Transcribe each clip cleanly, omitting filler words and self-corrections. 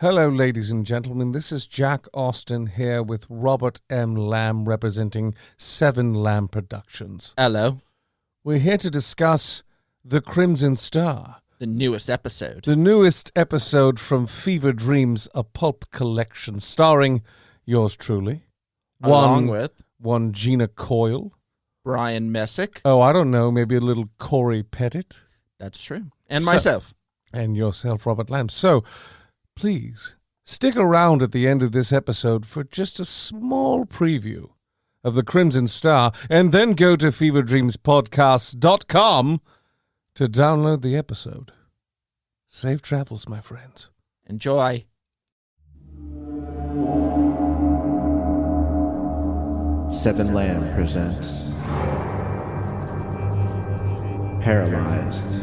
Hello, ladies and gentlemen. This is Jack Austin here with Robert M. Lamb representing 7 Lamb Productions. Hello. We're here to discuss The Crimson Star. The newest episode. The newest episode from Fever Dreams, a pulp collection starring yours truly. Along with one Gina Coyle. Brian Messick. Oh, I don't know, maybe a little Corey Pettit. That's true. And myself. And yourself, Robert Lamb. So, please, stick around at the end of this episode for just a small preview of The Crimson Star, and then go to feverdreamspodcast.com to download the episode. Safe travels, my friends. Enjoy. Seven Lamb presents Paralyzed.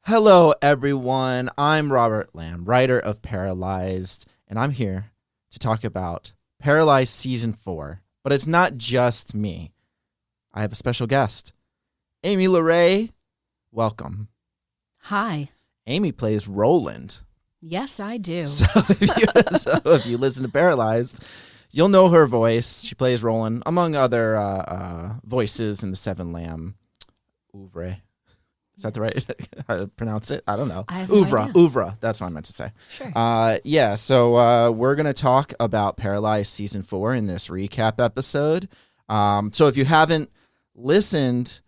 Hello, everyone. I'm Robert Lamb, writer of Paralyzed, and I'm here to talk about Paralyzed Season 4. But it's not just me. I have a special guest. Amy Laureigh, welcome. Hi. Amy plays Roland. Yes, I do. So if you listen to Paralyzed, you'll know her voice. She plays Roland, among other voices in the Seven Lamb oeuvre. Is that the right how to pronounce it? I don't know. I have no idea. Oeuvre. That's what I meant to say. Sure. So we're going to talk about Paralyzed Season 4 in this recap episode. So if you haven't listened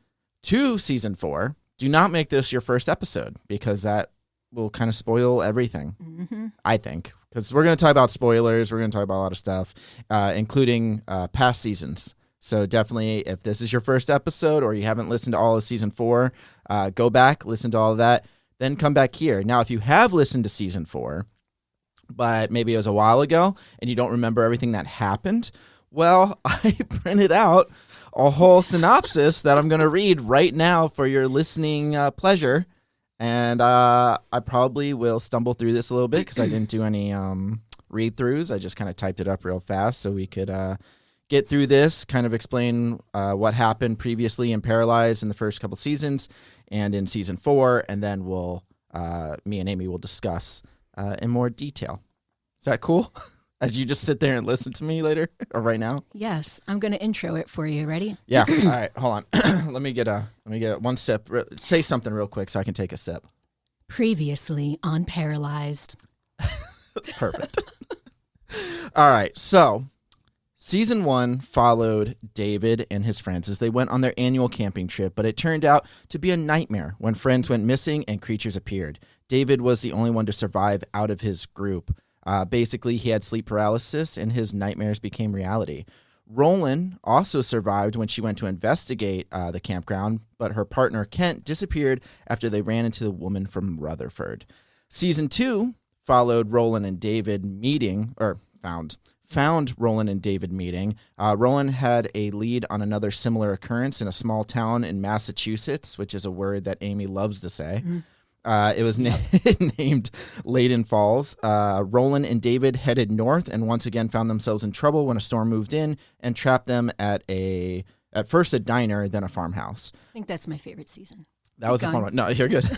to Season 4, do not make this your first episode, because that will kind of spoil everything, I think. Because we're going to talk about spoilers. We're going to talk about a lot of stuff, including past seasons. So definitely, if this is your first episode or you haven't listened to all of Season 4, go back, listen to all of that, then come back here. Now, if you have listened to Season 4, but maybe it was a while ago and you don't remember everything that happened, well, I printed out a whole synopsis that I'm going to read right now for your listening pleasure. And I probably will stumble through this a little bit because I didn't do any read-throughs. I just kind of typed it up real fast so we could get through this, kind of explain what happened previously in Paralyzed in the first couple seasons and in Season 4, and then me and Amy will discuss in more detail. Is that cool? As you just sit there and listen to me later or right now? Yes, I'm going to intro it for you. Ready? Yeah. All right, hold on. let me get one sip. Say something real quick so I can take a sip. Previously on Paralyzed. That's perfect. All right, so Season 1 followed David and his friends as they went on their annual camping trip, but it turned out to be a nightmare when friends went missing and creatures appeared. David was the only one to survive out of his group. Basically, he had sleep paralysis and his nightmares became reality. Roland also survived when she went to investigate the campground, but her partner Kent disappeared after they ran into the woman from Rutherford. Season 2 followed Roland and David meeting, or found Roland and David meeting. Roland had a lead on another similar occurrence in a small town in Massachusetts, which is a word that Amy loves to say. It was named Layden Falls. Roland and David headed north and once again found themselves in trouble when a storm moved in and trapped them at first a diner, then a farmhouse. I think that's my favorite season. That was a fun one. No, you're good.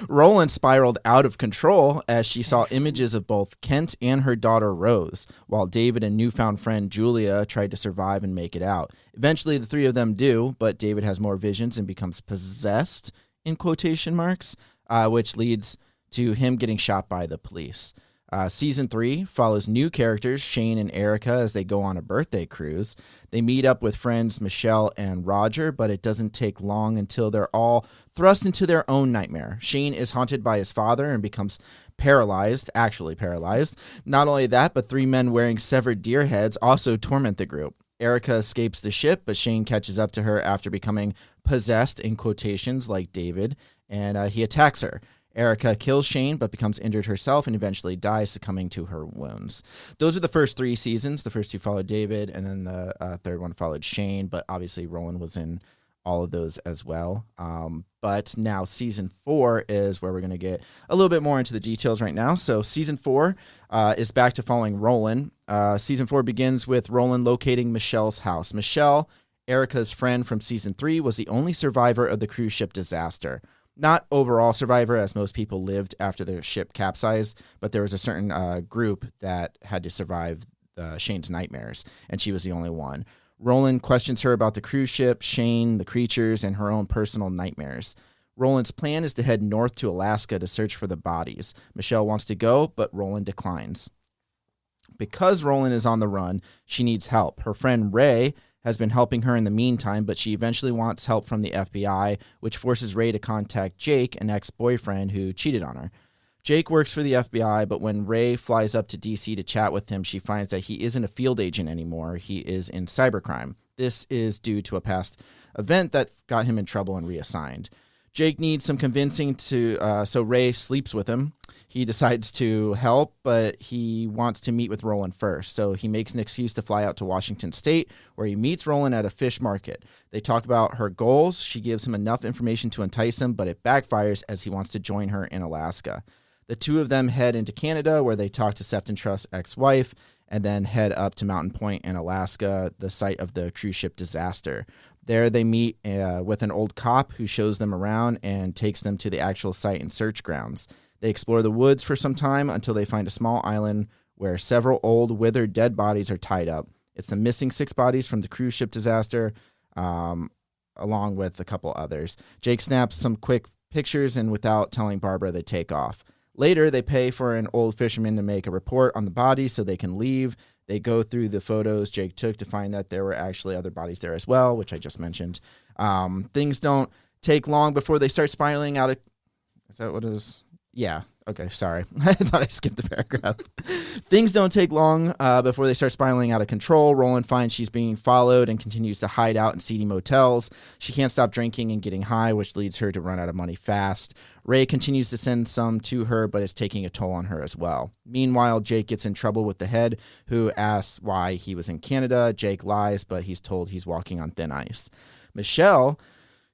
Roland spiraled out of control as she saw images of both Kent and her daughter Rose, while David and newfound friend Julia tried to survive and make it out. Eventually, the three of them do, but David has more visions and becomes possessed, in quotation marks, which leads to him getting shot by the police. Season 3 follows new characters, Shane and Erica, as they go on a birthday cruise. They meet up with friends Michelle and Roger, but it doesn't take long until they're all thrust into their own nightmare. Shane is haunted by his father and becomes actually paralyzed. Not only that, but 3 men wearing severed deer heads also torment the group. Erica escapes the ship, but Shane catches up to her after becoming possessed, in quotations, like David, and he attacks her. Erica kills Shane but becomes injured herself and eventually dies, succumbing to her wounds. Those are the first 3 seasons. The first 2 followed David, and then the third one followed Shane, but obviously Roland was in all of those as well. But now season 4 is where we're going to get a little bit more into the details right now. So season 4 is back to following Roland. Season 4 begins with Roland locating Michelle's house. Michelle, Erica's friend from season 3, was the only survivor of the cruise ship disaster. Not overall survivor, as most people lived after their ship capsized, but there was a certain group that had to survive Shane's nightmares, and she was the only one. Roland questions her about the cruise ship, Shane, the creatures, and her own personal nightmares. Roland's plan is to head north to Alaska to search for the bodies. Michelle wants to go, but Roland declines. Because Roland is on the run, she needs help. Her friend Ray has been helping her in the meantime, but she eventually wants help from the FBI, which forces Ray to contact Jake, an ex-boyfriend who cheated on her. Jake works for the FBI, but when Ray flies up to D.C. to chat with him, she finds that he isn't a field agent anymore. He is in cybercrime. This is due to a past event that got him in trouble and reassigned. Jake needs some convincing so Ray sleeps with him. He decides to help, but he wants to meet with Roland first. So he makes an excuse to fly out to Washington State, where he meets Roland at a fish market. They talk about her goals. She gives him enough information to entice him, but it backfires as he wants to join her in Alaska. The two of them head into Canada, where they talk to Sefton Trust's ex-wife, and then head up to Mountain Point in Alaska, the site of the cruise ship disaster. There they meet with an old cop who shows them around and takes them to the actual site and search grounds. They explore the woods for some time until they find a small island where several old, withered, dead bodies are tied up. It's the missing 6 bodies from the cruise ship disaster, along with a couple others. Jake snaps some quick pictures, and without telling Barbara, they take off. Later, they pay for an old fisherman to make a report on the bodies so they can leave. They go through the photos Jake took to find that there were actually other bodies there as well, which I just mentioned. Things don't take long before they start spiraling out of... Is that what it is? Yeah. Okay, sorry. I thought I skipped a paragraph. Things don't take long before they start spiraling out of control. Roland finds she's being followed and continues to hide out in seedy motels. She can't stop drinking and getting high, which leads her to run out of money fast. Ray continues to send some to her, but it's taking a toll on her as well. Meanwhile, Jake gets in trouble with the head, who asks why he was in Canada. Jake lies, but he's told he's walking on thin ice. Michelle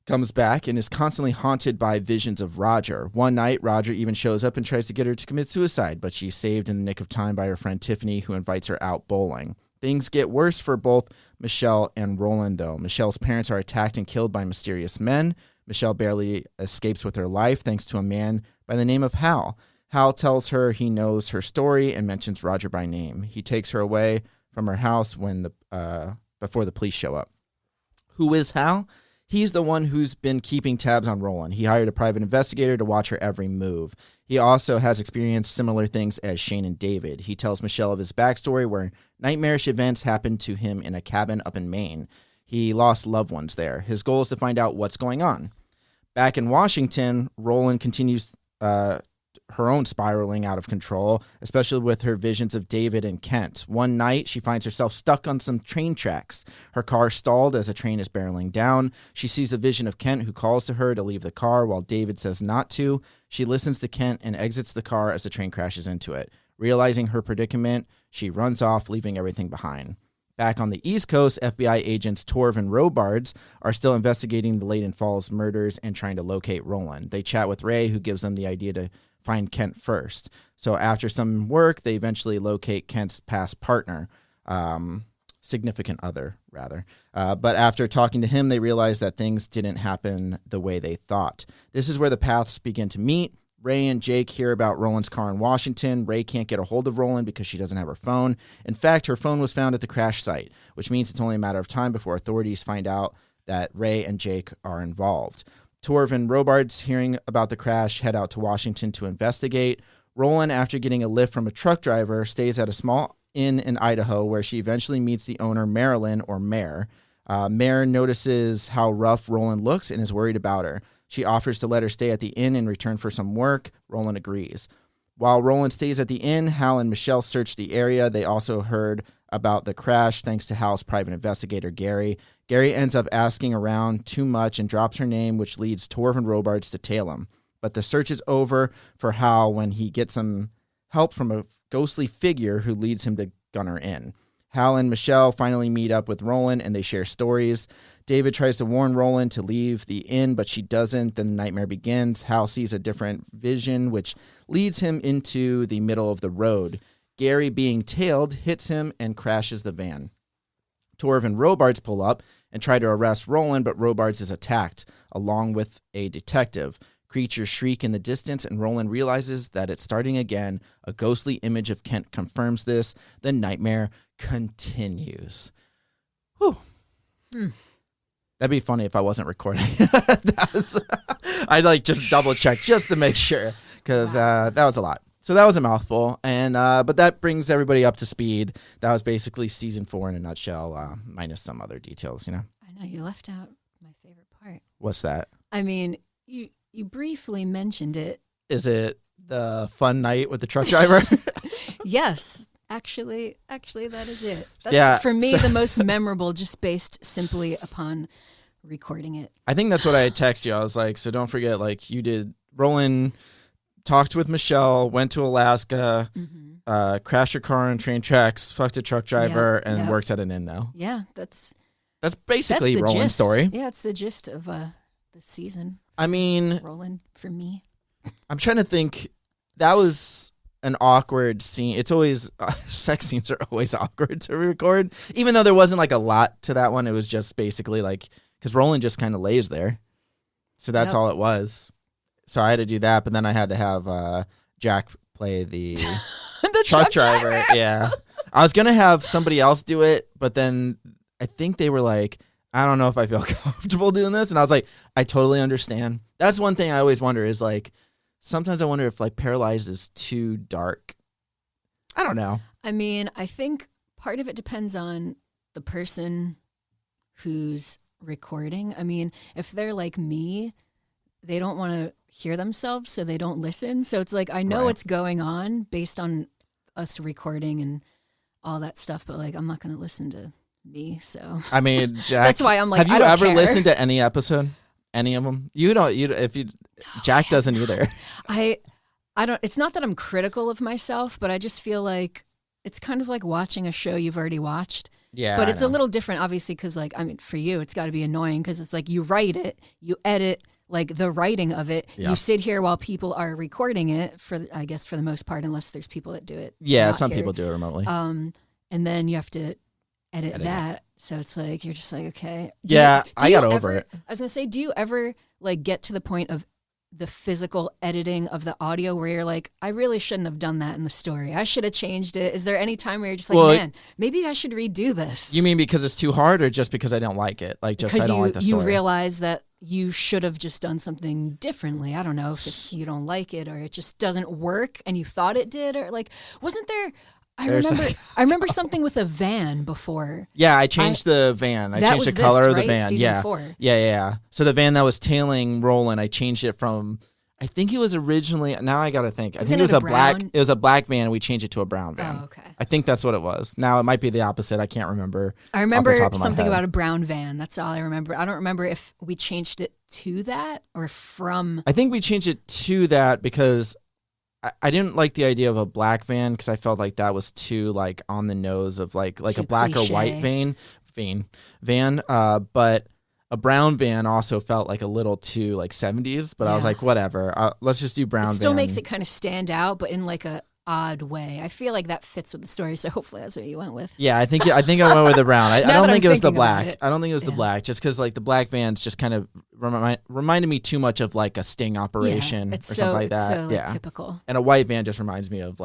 comes back and is constantly haunted by visions of Roger. One night, Roger even shows up and tries to get her to commit suicide, but she's saved in the nick of time by her friend Tiffany, who invites her out bowling. Things get worse for both Michelle and Roland, though. Michelle's parents are attacked and killed by mysterious men. Michelle barely escapes with her life thanks to a man by the name of Hal. Hal tells her he knows her story and mentions Roger by name. He takes her away from her house before the police show up. Who is Hal? He's the one who's been keeping tabs on Roland. He hired a private investigator to watch her every move. He also has experienced similar things as Shane and David. He tells Michelle of his backstory, where nightmarish events happened to him in a cabin up in Maine. He lost loved ones there. His goal is to find out what's going on. Back in Washington, Roland continues her own spiraling out of control, especially with her visions of David and Kent. One night, she finds herself stuck on some train tracks. Her car stalled as a train is barreling down. She sees the vision of Kent, who calls to her to leave the car while David says not to. She listens to Kent and exits the car as the train crashes into it. Realizing her predicament, she runs off, leaving everything behind. Back on the East Coast, FBI agents Torv and Robards are still investigating the Layton Falls murders and trying to locate Roland. They chat with Ray, who gives them the idea to find Kent first. So after some work, they eventually locate Kent's past partner, significant other, rather. But after talking to him, they realize that things didn't happen the way they thought. This is where the paths begin to meet. Ray and Jake hear about Roland's car in Washington. Ray can't get a hold of Roland because she doesn't have her phone. In fact, her phone was found at the crash site, which means it's only a matter of time before authorities find out that Ray and Jake are involved. Torv and Robards, hearing about the crash, head out to Washington to investigate. Roland, after getting a lift from a truck driver, stays at a small inn in Idaho, where she eventually meets the owner, Marilyn, or Mare. Mare notices how rough Roland looks and is worried about her. She offers to let her stay at the inn in return for some work. Roland agrees. While Roland stays at the inn, Hal and Michelle search the area. They also heard about the crash thanks to Hal's private investigator, Gary. Gary ends up asking around too much and drops her name, which leads Torv and Robards to tail him. But the search is over for Hal when he gets some help from a ghostly figure who leads him to Gunner Inn. Hal and Michelle finally meet up with Roland and they share stories. David tries to warn Roland to leave the inn, but she doesn't. Then the nightmare begins. Hal sees a different vision, which leads him into the middle of the road. Gary, being tailed, hits him and crashes the van. Torv and Robards pull up and try to arrest Roland, but Robards is attacked, along with a detective. Creatures shriek in the distance, and Roland realizes that it's starting again. A ghostly image of Kent confirms this. The nightmare continues. Whew. That'd be funny if I wasn't recording. I'd just double check just to make sure, because that was a lot. So that was a mouthful, and but that brings everybody up to speed. That was basically season 4 in a nutshell, minus some other details. I know you left out my favorite part. What's that? I mean, you briefly mentioned it. Is it the fun night with the truck driver? Yes. Actually, that is it. That's, for me, the most memorable, just based simply upon recording it. I think that's what I texted you. I was like, so don't forget, you did. Roland talked with Michelle, went to Alaska, crashed her car on train tracks, fucked a truck driver, and works at an inn now. Yeah, that's basically the Roland's gist. story. Yeah, it's the gist of the season. I mean, Roland, for me. I'm trying to think. That was an awkward scene. It's always sex scenes are always awkward to record, even though there wasn't a lot to that one. It was just basically because Roland just kind of lays there, so that's all it was. So I had to do that, but then I had to have Jack play the, the truck driver. Yeah, I was gonna have somebody else do it, but then I think they were like, I don't know if I feel comfortable doing this, and I was like, I totally understand. That's one thing I always wonder is sometimes I wonder if Paralyzed is too dark. I don't know. I mean, I think part of it depends on the person who's recording. I mean, if they're like me, they don't want to hear themselves, so they don't listen. So it's I know what's going on based on us recording and all that stuff, but I'm not going to listen to me. So I mean, Jack, that's why I'm have you ever listened to any episode? Any of them? You don't. Jack doesn't either. I don't. It's not that I'm critical of myself, but I just feel like it's kind of like watching a show you've already watched. Yeah, but it's a little different, obviously, because for you, it's got to be annoying because it's you write it, you edit the writing of it. Yeah. You sit here while people are recording it for the most part, unless there's people that do it. Yeah, some people do it remotely. And then you have to edit that. So it's you're just okay. I got over it. I was gonna say, do you ever get to the point of the physical editing of the audio where you're I really shouldn't have done that in the story. I should have changed it. Is there any time where you're just man, maybe I should redo this? You mean because it's too hard, or just because I don't like it? I don't like the story. You realize that you should have just done something differently. I don't know if it's you don't like it or it just doesn't work and you thought it did, or wasn't there? I remember something with a van before. Yeah, I changed the van. I changed the color of the van. Season 4. Yeah. So the van that was tailing Roland, I changed it from. I think it was originally. Now I gotta think. I think it was a black. It was a black van, and we changed it to a brown van. Oh, okay. I think that's what it was. Now it might be the opposite. I can't remember. I remember something about a brown van. That's all I remember. I don't remember if we changed it to that or from. I think we changed it to that because I didn't like the idea of a black van because I felt like that was too on the nose of a black cliche. or white van. But a brown van also felt a little too 70s. But I was whatever. Let's just do brown. It still van. makes it kind of stand out, but in a odd way. I feel like that fits with the story, so hopefully that's what you went with. Yeah, I think I went with the brown. I don't think it was the black. I don't think it was the black, just because the black vans just kind of reminded me too much of a sting operation or something like that. So typical. And a white van just reminds me of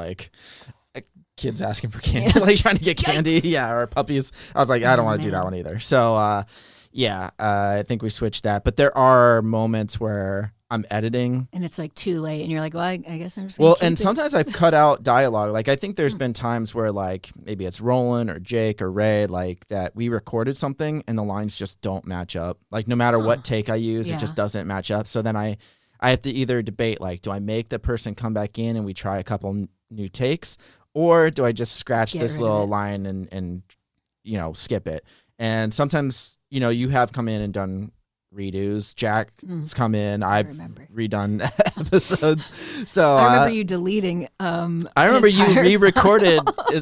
kids asking for candy, trying to get candy, or puppies. I was I don't want to do that one either. So I think we switched that. But there are moments where I'm editing and it's too late and you're well, I guess I'm just gonna keep and it. Sometimes I've cut out dialogue. I think there's been times where maybe it's Roland or Jake or Ray that we recorded something and the lines just don't match up. No matter what take I use, it just doesn't match up. So then I have to either debate do I make the person come back in and we try a couple new takes, or do I just scratch this little line and skip it? And sometimes you have come in and done redos. Jack's come in. I've remember. redone episodes. So I remember you deleting. I remember you re-recorded.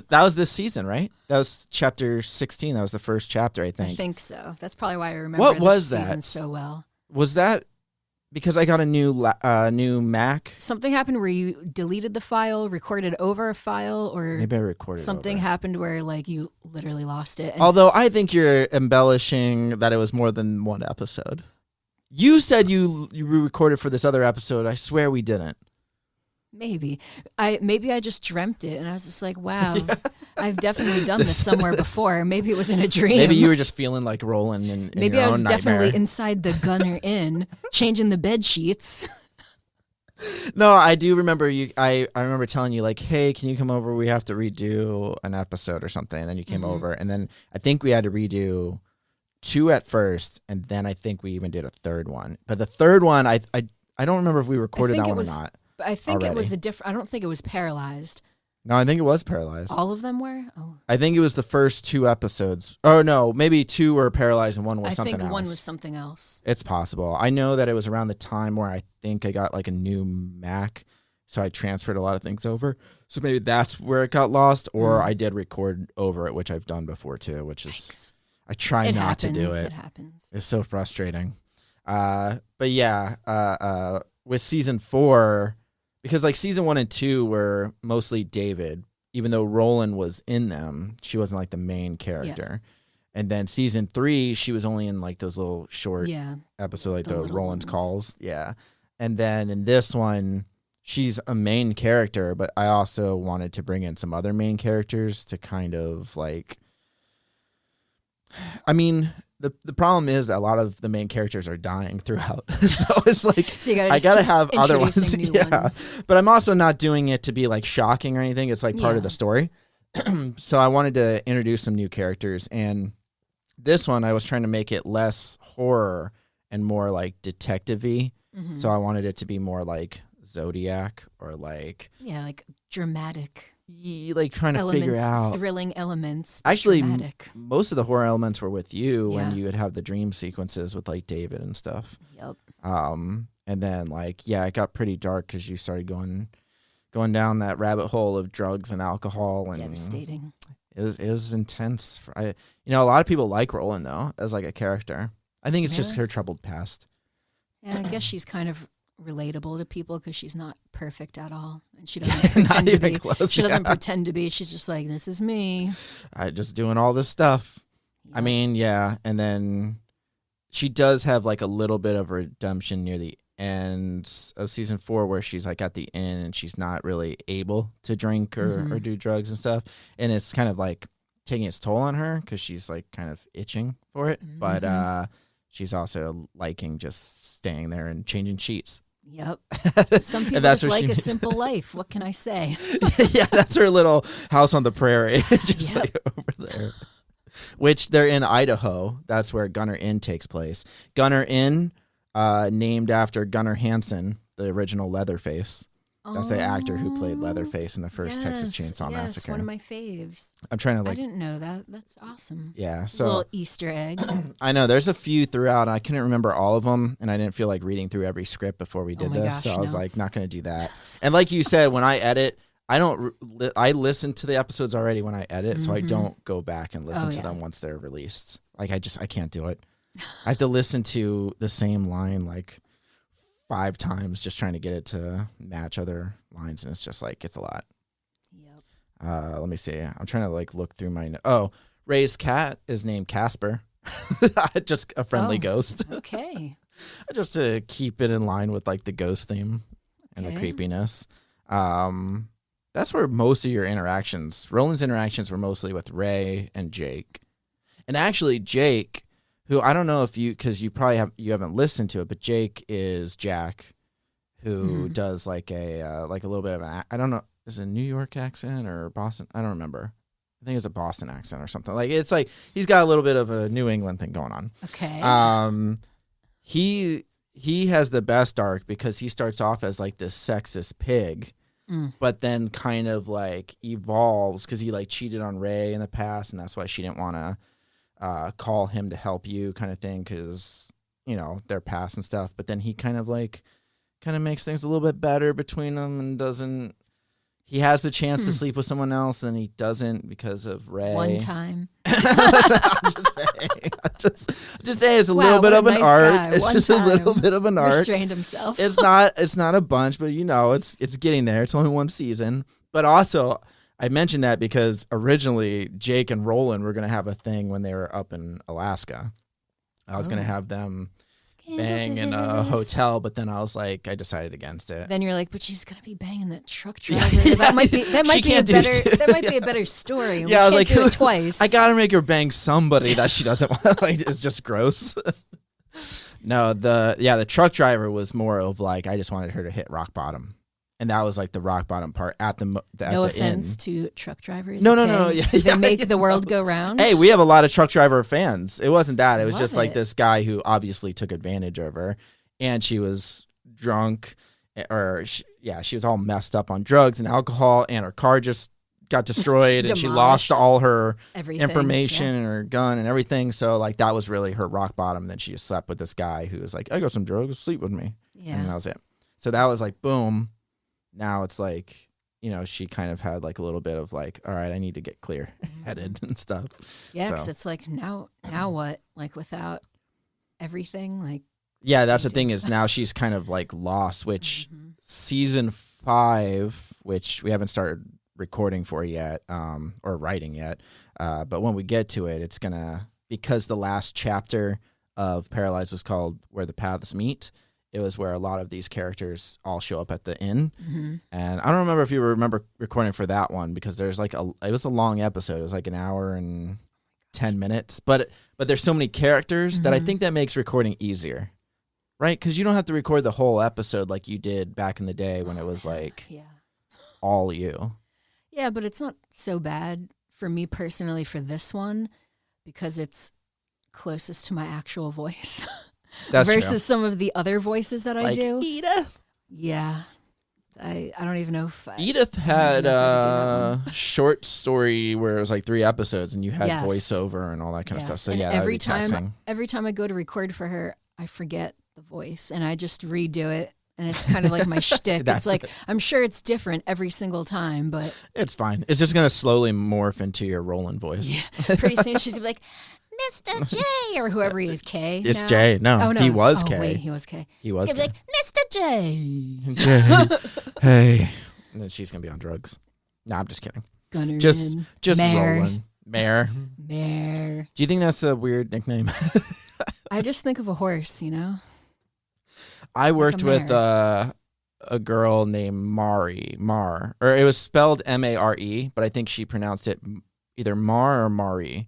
That was this season, right? That was chapter 16. That was the first chapter, I think. I think so. That's probably why I remember What was this that? season so well. Was that because I got a new Mac? Something happened where you deleted the file, recorded over a file, or Maybe I recorded something over. happened where like you literally lost it. And Although I think you're embellishing that it was more than one episode. You said you recorded for this other episode. I swear we didn't. maybe I just dreamt it, and I was just like, wow, I've definitely done this somewhere before. Maybe it was in a dream. Maybe you were just feeling like Roland in Maybe your I was own definitely nightmare. inside the Gunner Inn, changing the bed sheets. No, I do remember you. I remember telling you like, "Hey, can you come over? We have to redo an episode or something." And then you came over, and then I think we had to redo 2 at first, and then I think we even did a third one. But the third one, I don't remember if we recorded think that it one was- or not. But I think it was Already. a different. I don't think it was Paralyzed. No, I think it was Paralyzed. All of them were. Oh, I think it was the first 2 episodes. Oh no, maybe 2 were Paralyzed and 1 was I something think else. one was something else. It's possible. I know that it was around the time where I think I got like a new Mac, so I transferred a lot of things over. So maybe that's where it got lost, or I did record over it, which I've done before too, which is Yikes. I try It not happens. to do It it. happens. It's so frustrating. But yeah, with season 4, because like season 1 and 2 were mostly David, even though Roland was in them, she wasn't like the main character. And then season 3, she was only in like those little short Yeah. episode, like The the little Roland's ones. calls. Yeah. And then in this one, she's a main character, but I also wanted to bring in some other main characters to kind of like, I mean, the problem is that a lot of the main characters are dying throughout. So it's like, So you gotta I just gotta keep have other ones. introducing new ones. But I'm also not doing it to be like shocking or anything. It's like part of Yeah. the story. So I wanted to introduce some new characters, and this one I was trying to make it less horror and more like detective-y. Mhm. So I wanted it to be more like Zodiac or like Yeah, like dramatic like trying to elements, figure out. thrilling elements. but Actually, dramatic. most of the horror elements were with you when Yeah. you would have the dream sequences with like David and stuff. Yep. And then like, yeah, it got pretty dark because you started going down that rabbit hole of drugs and alcohol, and Devastating. it was intense. A lot of people like Roland though as like a character. I think it's just Really? her troubled past. And I guess she's kind of relatable to people because she's not perfect at all, and she doesn't pretend to even be. close, She doesn't yeah. pretend to be. She's just like, this is me. I just doing all this stuff. I Yep. mean, yeah, and then she does have like a little bit of redemption near the end of season 4 where she's like at the end and she's not really able to drink or do drugs and stuff, and it's kind of like taking its toll on her because she's like kind of itching for it, but she's also liking just staying there and changing sheets. Yep. Some people that's just where like she- a simple life. What can I say? Yeah, that's her little house on the prairie, just Yep. like over there. Which they're in Idaho. That's where Gunner Inn takes place. Gunner Inn, named after Gunnar Hansen, the original Leatherface. That's the actor who played Leatherface in the first Texas Chainsaw Massacre. One of my faves. I'm trying to I like, didn't know that. That's awesome. yeah. Little So Easter egg. I know there's a few throughout. I couldn't remember all of them, and I didn't feel like reading through every script before we did my this. gosh, So I was no. like, not going to do that. And like you said, when I edit, I listen to the episodes already when I edit, so I don't go back and listen Oh, to yeah. them once they're released. Like I can't do it. I have to listen to the same line like 5 times just trying to get it to match other lines, and it's just like it's a lot. Yep. Let me see. I'm trying to like look through my. Ray's cat is named Casper. Just a friendly Oh. ghost, Okay. just to keep it in line with like the ghost theme and the Okay. creepiness. That's where most of your interactions, Roland's interactions, were mostly with Ray and Jake. And actually, Jake, who I don't know if because you haven't listened to it, but Jake is Jack, who does like a little bit of I don't know, is it a New York accent or Boston? I don't remember. I think it's a Boston accent or something. Like it's like he's got a little bit of a New England thing going on. Okay. He has the best arc because he starts off as like this sexist pig, but then kind of like evolves because he like cheated on Ray in the past, and that's why she didn't want to call him to help you, kind of thing. Because their past and stuff. But then he kind of makes things a little bit better between them and doesn't. He has the chance to sleep with someone else, and he doesn't because of Ray. One time. I'm just saying it's a little bit of an arc. Guy. It's One just time. a little bit of an arc. Restrained himself. It's not a bunch, but it's getting there. It's only one season. But also, I mentioned that because originally Jake and Roland were going to have a thing when they were up in Alaska. I was going to have them bang in a hotel, but then I decided against it. Then you're like, but she's gonna be banging that truck driver. That might be a better story. Yeah, we I was can't do it twice. I gotta make her bang somebody that she doesn't want. It's just gross. No, the truck driver was more of I just wanted her to hit rock bottom, and that was the rock bottom part at the no the offense end. to truck drivers. No. Yeah, they make the world go round. Hey, we have a lot of truck driver fans. It wasn't that. It was Love just it. this guy who obviously took advantage of her, and she was drunk, or she was all messed up on drugs and alcohol, and her car just got destroyed, and she lost all her information and her gun and everything. So that was really her rock bottom. Then she just slept with this guy who was I got some drugs, sleep with me, and that was it. So that was boom. Now it's she kind of had a little bit of all right, I need to get clear headed and stuff. Yeah, so. because it's now what? Without everything, Yeah, that's the thing is now she's kind of lost, which season 5, which we haven't started recording for yet, or writing yet. But when we get to it, it's because the last chapter of Paralyzed was called Where the Paths Meet. It was where a lot of these characters all show up at the inn. Mm-hmm. And I don't remember if you remember recording for that one because there's it was a long episode. It was an hour and 10 minutes. But there's so many characters that I think that makes recording easier. Right? Because you don't have to record the whole episode like you did back in the day when it was all you. Yeah, but it's not so bad for me personally for this one because it's closest to my actual voice. That's versus true. some of the other voices that I do. Edith. Yeah. I don't even know if Edith had a short story where it was 3 episodes and you had voiceover and all that kind of stuff. So and every every time I go to record for her, I forget the voice and I just redo it. And it's kind of like my shtick. It's I'm sure it's different every single time, but it's fine. It's just going to slowly morph into your Roland voice. Yeah. Pretty soon she's going to be like, Mr. J, or whoever he is, K. It's now. Jay. No, he was K. Wait, he was K. He was He's going to be like, Mr. J. Jay. Hey. And then she's going to be on drugs. No, I'm just kidding. Gunner. Just Mare. Roland. Mare. Mare. Do you think that's a weird nickname? I just think of a horse, I worked with a girl named Mar, or it was spelled Mare, but I think she pronounced it either Mar or Mari,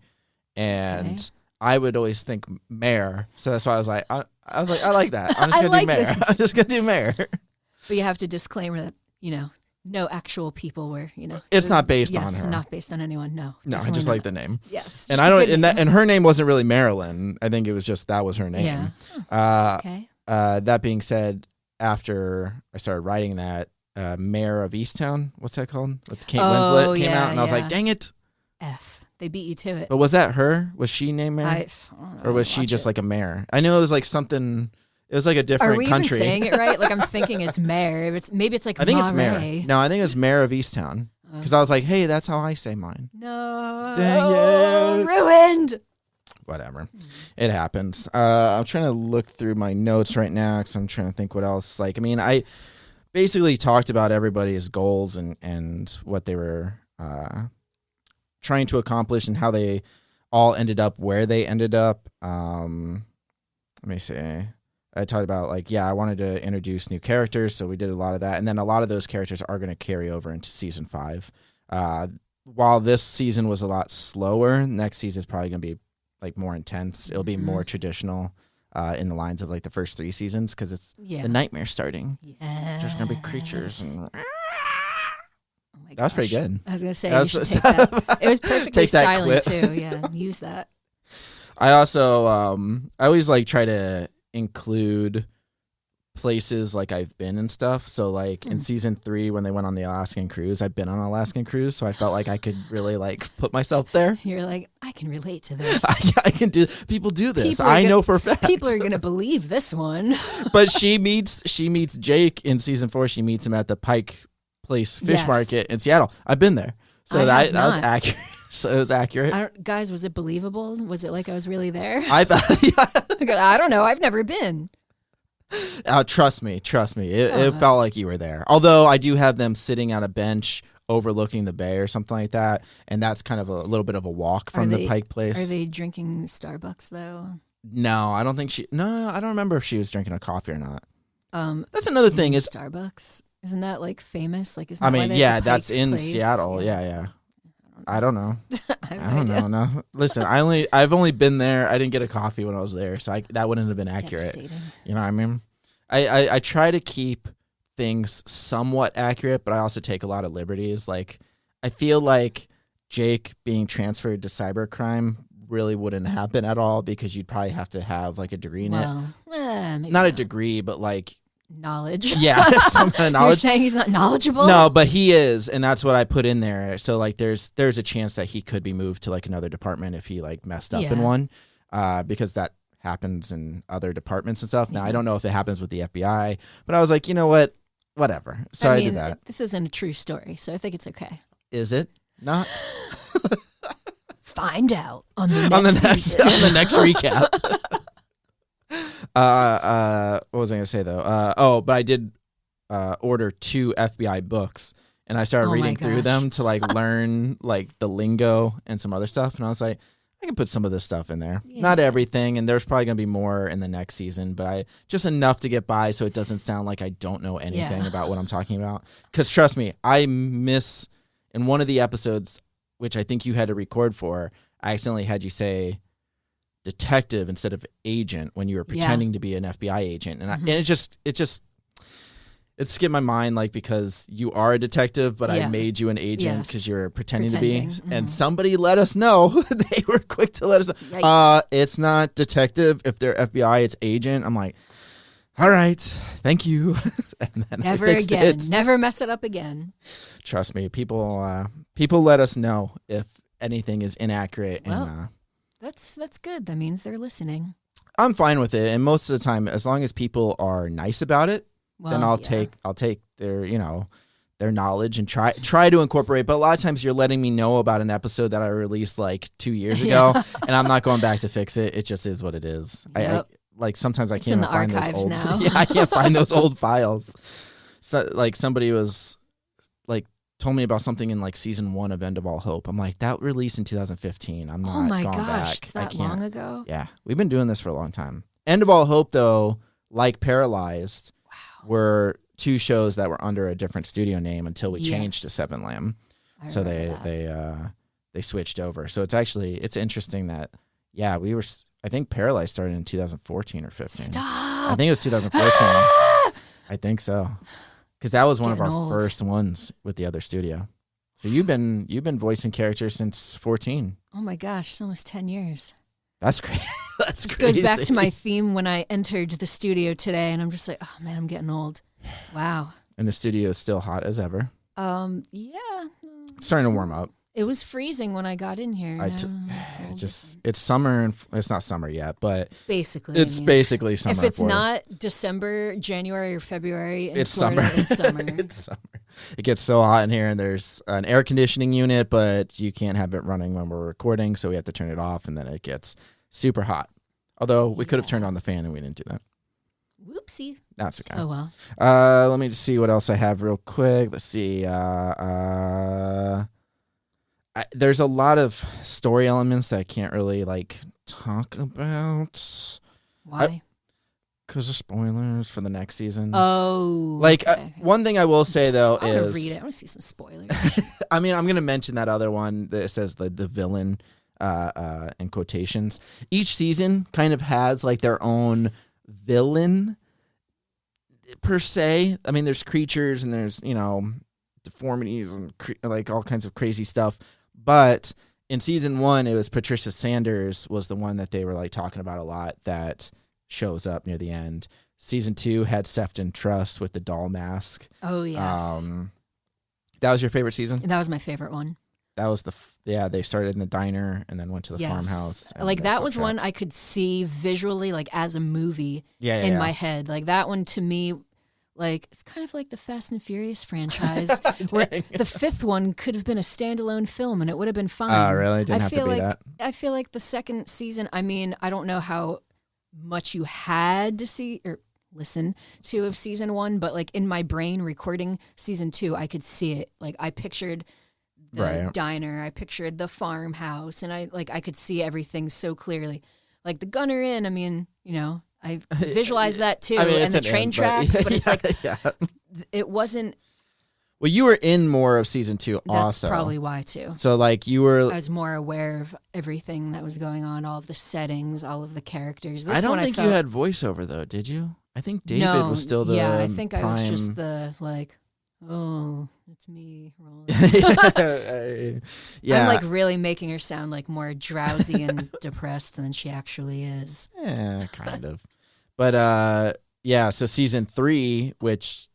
and I would always think Mare, so that's why I was like, I like that. I'm just gonna do Mare. I'm just gonna do Mare. But you have to disclaimer that no actual people were It's not based on yes, her. not based on anyone. No, I just like the name. Yes, and I don't, and her name wasn't really Marilyn. I think it was just that was her name. Yeah. Okay. That being said, after I started writing that, Mayor of Easttown, what's that called? With Kate Winslet came out, and I was like, dang it. They beat you to it. But was that her? Was she named Mayor? Or was she just a mayor? I know it was something, it was a different country. Are we country. even saying it right? I'm thinking it's mayor. Maybe it's I think it's mayor. No, I think it's Mayor of Easttown. Because I was like, hey, that's how I say mine. No. Dang it. Ruined. Whatever. It happens. I'm trying to look through my notes right now because I'm trying to think what else. I basically talked about everybody's goals and what they were trying to accomplish and how they all ended up where they ended up. Let me see. I talked about I wanted to introduce new characters, so we did a lot of that. And then a lot of those characters are going to carry over into season 5. While this season was a lot slower, next season is probably going to be more intense. It'll be more traditional in the lines of the first 3 seasons because it's the nightmare starting. Yeah. There's going to be creatures. And oh that was pretty good. I was going to say, you should take that. It was perfectly silent too. Yeah, use that. I also, I always try to include places like I've been and stuff. So like in season 3 when they went on the Alaskan cruise, I've been on an Alaskan cruise, so I felt like I could really like put myself there. You're like, I can relate to this. I can do. People do this. People I are know for a fact. People are gonna believe this one. But she meets Jake in season 4. She meets him at the Pike Place Fish Yes. Market in Seattle. I've been there, so I that have was not. accurate. So it was accurate. Guys, was it believable? Was it like I was really there? I thought. I don't know. I've never been. Trust me. It felt like you were there. Although I do have them sitting on a bench overlooking the bay or something like that, and that's kind of a little bit of a walk from the Pike Place. Are they drinking Starbucks though? No, I don't think she. No, I don't remember if she was drinking a coffee or not. That's another thing. Is Starbucks? Isn't that like famous? Like, isn't I that why mean, they have yeah, the that's Pike's in Place? Seattle. Yeah. I don't know. I I don't know. No, listen. I've only been there. I didn't get a coffee when I was there, so that wouldn't have been accurate. Devastating. You know what I mean? I try to keep things somewhat accurate, but I also take a lot of liberties. Like, I feel like Jake being transferred to cybercrime really wouldn't happen at all because you'd probably have to have like a degree in it. Maybe Not a degree, but like knowledge. yeah, some kind of You're knowledge. saying he's not knowledgeable? No, but he is, and that's what I put in there. So like, there's a chance that he could be moved to like another department if he like messed up in Yeah. one, because that happens in other departments and stuff. Now I don't know if it happens with the FBI, but I was like, you know what, whatever. So I mean, did that. This isn't a true story, so I think it's okay. Is it not? Find out on the next on the next season. on the next recap. What was I gonna say though? But I did order 2 FBI books, and I started Oh my reading through gosh. them to like learn like the lingo and some other stuff. And I was like, I can put some of this stuff in there. Not Yeah. everything, and there's probably gonna be more in the next season, but I just enough to get by, so it doesn't sound like I don't know anything Yeah. about what I'm talking about. Because trust me, I miss in one of the episodes, which I think you had to record for. I accidentally had you say detective instead of agent when you were pretending to be an FBI agent, and it just it skipped my mind, like, because you are a detective, but I Yeah. made you an agent because Yes. you're pretending to be. Pretending, And somebody let us know. They were quick to let us know. Yikes. It's not detective. If they're FBI, it's agent. I'm like, all right, thank you. And then Never I fixed again. it. Never mess it up again. Trust me, people let us know if anything is inaccurate. Well, and That's good. That means they're listening. I'm fine with it. And most of the time, as long as people are nice about it, Well, then I'll take their their knowledge and try to incorporate. But a lot of times you're letting me know about an episode that I released like 2 years ago, and I'm not going back to fix it. It just is what it is. Yep. I like sometimes I It's can't in even the find those archives old. now. Yeah, I can't find those old files. So like somebody was like told me about something in like season 1 of End of All Hope. I'm like, that released in 2015. I'm not Oh my going gosh, back. it's I that can't. long ago? Yeah, we've been doing this for a long time. End of All Hope, though, like Paralyzed, were 2 shows that were under a different studio name until we changed to Yes. Seven Lamb. I So remember that. they switched over. So it's interesting that we were. I think Paralyzed started in 2014 or 15. Stop. I think it was 2014. I think so, because that was one of our Getting old. first ones with the other studio. So you've been voicing characters since 14. Oh my gosh, it's almost 10 years. That's crazy. That's This crazy. goes back to my theme when I entered the studio today, and I'm just like, oh man, I'm getting old. Wow. And the studio is still hot as ever. Yeah. It's starting to warm up. It was freezing when I got in here. It's summer, and it's not summer yet, but basically. it's basically summer. If it's for it. not December, January, or February, in It's Florida, summer. It's summer. It's summer. It gets so hot in here, and there's an air conditioning unit, but you can't have it running when we're recording, so we have to turn it off, and then it gets super hot. Although we could have turned on the fan, and we didn't do that. Whoopsie. That's okay. Oh well. Let me just see what else I have real quick. Let's see. There's a lot of story elements that I can't really like talk about Why? because of spoilers for the next season. Oh. Like okay. one thing I will say though I want to is, read it. I want to see some spoilers. I mean, I'm gonna mention that other one that says the villain in quotations. Each season kind of has like their own villain per se. I mean, there's creatures and there's deformities and like all kinds of crazy stuff. But in season 1, it was Patricia Sanders was the one that they were like talking about a lot that shows up near the end. Season 2 had Sefton Trust with the doll mask. Oh, yes. That was your favorite season? That was my favorite one. That was they started in the diner and then went to the Yes. farmhouse. Like that was one I could see visually, like as a movie in my head. Like that one to me, like it's kind of like the Fast and Furious franchise, where the 5th one could have been a standalone film and it would have been fine. Oh, really? Didn't have to be like, that. I feel like the 2nd season, I mean, I don't know how much you had to see or listen to of season 1, but like in my brain recording season 2, I could see it. Like I pictured the diner, I pictured the farmhouse, and I could see everything so clearly. Like the Gunner Inn, I mean, I visualized that too, I mean, and the train tracks, but it's it wasn't. Well, you were in more of season 2 also. That's probably why too. So like I was more aware of everything that was going on, all of the settings, all of the characters. I don't think you had voiceover though, did you? I think David was still the I think prime... I was just the like, oh, it's me, Roland. Yeah. I'm like really making her sound like more drowsy and depressed than she actually is. Yeah, kind of. But so season 3, which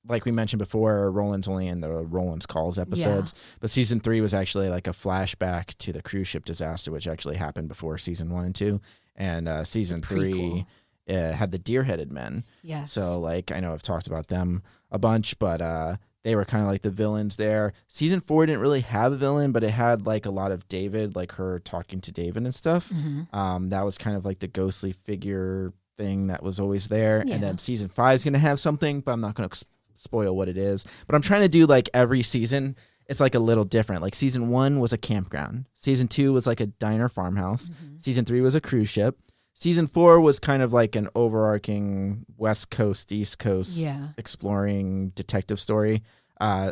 like we mentioned before, Roland's only in the Roland's Calls episodes. Yeah. But season 3 was actually like a flashback to the cruise ship disaster, which actually happened before season 1 and 2. And season 3 had the deer-headed men. Yes. So like I know I've talked about them a bunch, but they were kind of like the villains there. Season 4 didn't really have a villain, but it had like a lot of David, like her talking to David and stuff. Mm-hmm. That was kind of like the ghostly figure thing that was always there. Yeah. And then season 5 is going to have something, but I'm not going to spoil what it is. But I'm trying to do like every season, it's like a little different. Like season 1 was a campground. Season 2 was like a diner farmhouse. Mm-hmm. Season 3 was a cruise ship. Season 4 was kind of like an overarching West Coast, East Coast exploring detective story.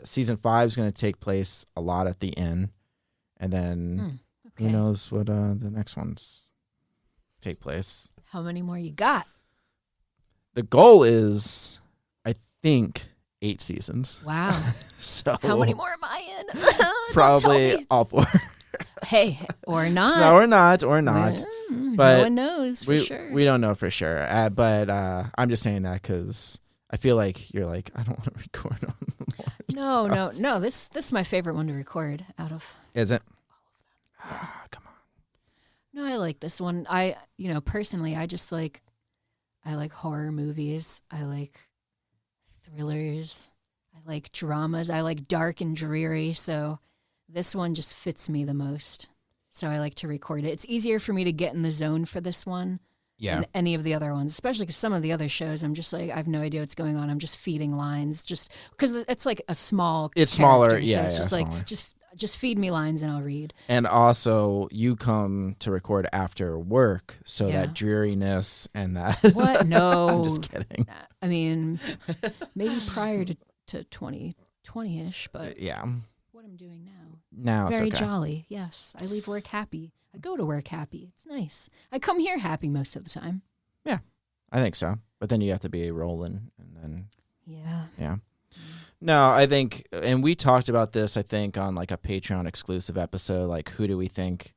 Season 5 is going to take place a lot at the inn. And then who knows what the next ones take place. How many more you got? The goal is, I think, 8 seasons. Wow. So how many more am I in? Probably all 4. Hey, or not. No, or not. But no one knows for sure. We don't know for sure. But I'm just saying that because I feel like you're like, I don't want to record on the more. No. This is my favorite one to record out of. Is it? All of them. Come on. No, I like this one. Personally, I like horror movies. I like thrillers. I like dramas. I like dark and dreary. So this one just fits me the most. So I like to record it. It's easier for me to get in the zone for this one than any of the other ones, especially because some of the other shows, I'm just like, I have no idea what's going on. I'm just feeding lines just because it's like a small It's character, smaller. Yeah, so it's just smaller. like, just feed me lines and I'll read. And also, you come to record after work, so that dreariness and that. What? No. I'm just kidding. I mean, maybe prior to 2020-ish, but what I'm doing now. Now Very it's okay. jolly, yes. I leave work happy. I go to work happy. It's nice. I come here happy most of the time. Yeah, I think so. But then you have to be rolling, and then. Yeah. No, I think, and we talked about this, I think, on like a Patreon exclusive episode, like who do we think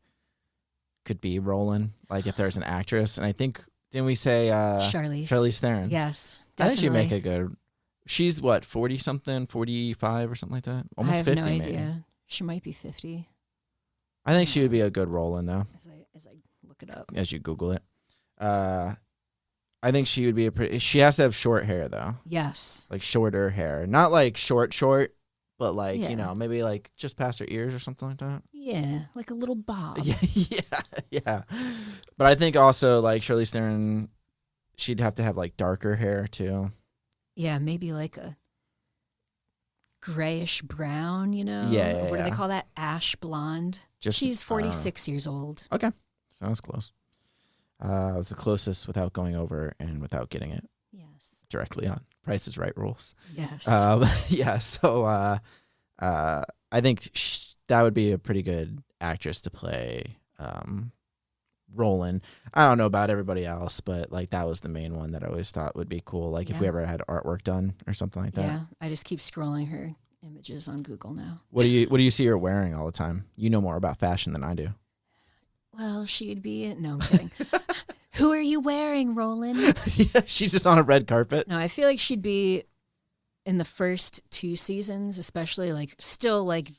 could be Roland, like if there's an actress. And I think, didn't we say Charlize Theron? Yes, definitely. I think she'd make a good, she's what, 40-something, 45 or something like that? Almost 50 I have no idea. maybe. She might be 50. I think she would be a good Roland, though. As I look it up. As you Google it. I think she would be she has to have short hair, though. Yes. Like shorter hair. Not like short, but like, maybe like just past her ears or something like that. Yeah, like a little bob. Yeah. But I think also like Charlize Theron, she'd have to have like darker hair, too. Yeah, maybe like a grayish brown, Yeah. What do they call that? Ash blonde. She's 46 years old. Okay. Sounds close. It was the closest without going over and without getting it. Yes. Directly on Price is Right rules. Yes. So I think that would be a pretty good actress to play Roland. I don't know about everybody else, but like that was the main one that I always thought would be cool. Like if we ever had artwork done or something like that. Yeah, I just keep scrolling her images on Google now. What do you see her wearing all the time? You know more about fashion than I do. Well, she'd be no, I'm kidding. Who are you you wearing, Roland? Yeah, she's just on a red carpet. No, I feel like she'd be in the first 2 seasons, especially like still like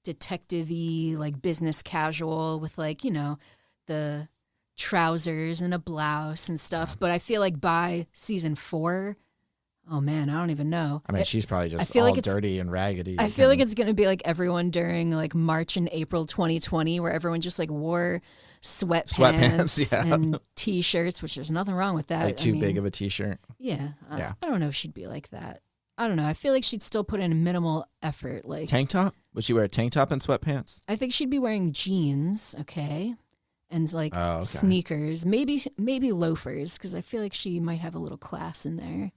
detective-y, like business casual with like, you know, the trousers and a blouse and stuff. But I feel like by season 4, oh man, I don't even know. I mean, she's probably just feel all like dirty and raggedy. I feel like it's going to be like everyone during like March and April 2020 where everyone just like wore sweatpants yeah. and t-shirts, which there's nothing wrong with that. Like too big of a t-shirt. Yeah. Yeah. I don't know if she'd be like that. I don't know. I feel like she'd still put in minimal effort. Like Tank top? Would she wear a tank top and sweatpants? I think she'd be wearing jeans, okay, and like okay. sneakers, maybe loafers, because I feel like she might have a little class in there.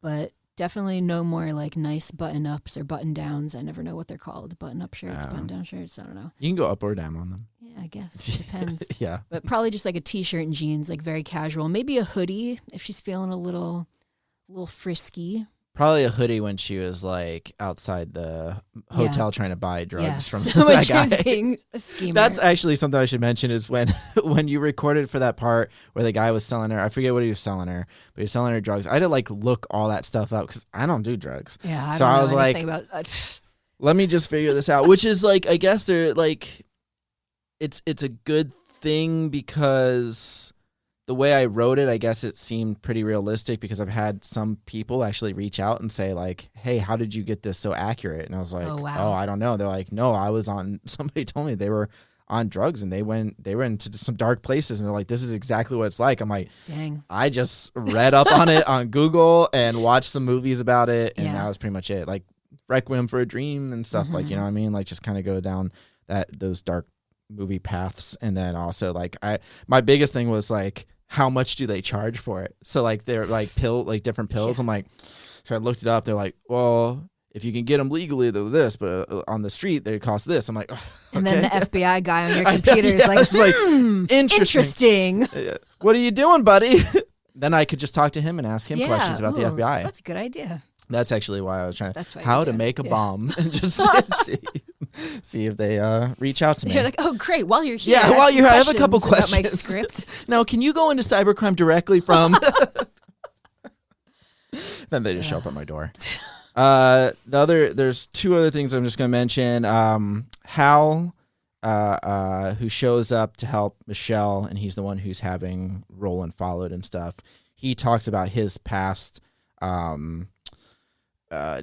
But definitely no more like nice button-ups or button-downs. I never know what they're called. Button-up shirts, button-down shirts. I don't know. You can go up or down on them. Yeah, I guess. Depends. Yeah. But probably just like a t-shirt and jeans, like very casual. Maybe a hoodie if she's feeling a little frisky. Probably a hoodie when she was like outside the hotel trying to buy drugs from so when that she guy. was being a schemer. That's actually something I should mention is when you recorded for that part where the guy was selling her, I forget what he was selling her, but he was selling her drugs. I had to like look all that stuff up because I don't do drugs. Yeah, so don't I know was like, about, let me just figure this out, which is like, I guess they're like, it's a good thing because the way I wrote it, I guess it seemed pretty realistic because I've had some people actually reach out and say like, hey, how did you get this so accurate? And I was like, Oh, wow. I don't know. They're like, no, somebody told me they were on drugs and they went into some dark places and they're like, this is exactly what it's like. I'm like, dang. I just read up on it on Google and watched some movies about it. And Yeah. that was pretty much it. Like Requiem for a Dream and stuff like, you know what I mean? Like just kind of go down those dark movie paths. And then also like my biggest thing was like, how much do they charge for it? So like they're like different pills. Yeah. I'm like, so I looked it up. They're like, well, if you can get them legally, they're this, but on the street they cost this. I'm like, okay. And then the FBI guy on your computer is like, it's like, interesting. What are you doing, buddy? Then I could just talk to him and ask him Yeah. questions about the Ooh, FBI. That's a good idea. That's actually why I was trying. That's why how you to do. make a Yeah. bomb and just see if they reach out to me. You're like, oh, great. While you're here, Yeah, while you're here, I have a couple about my questions. script. Now, can you go into cybercrime directly from? Then they just show up at my door. There's 2 other things I'm just going to mention. Hal, who shows up to help Michelle, and he's the one who's having Roland followed and stuff. He talks about his past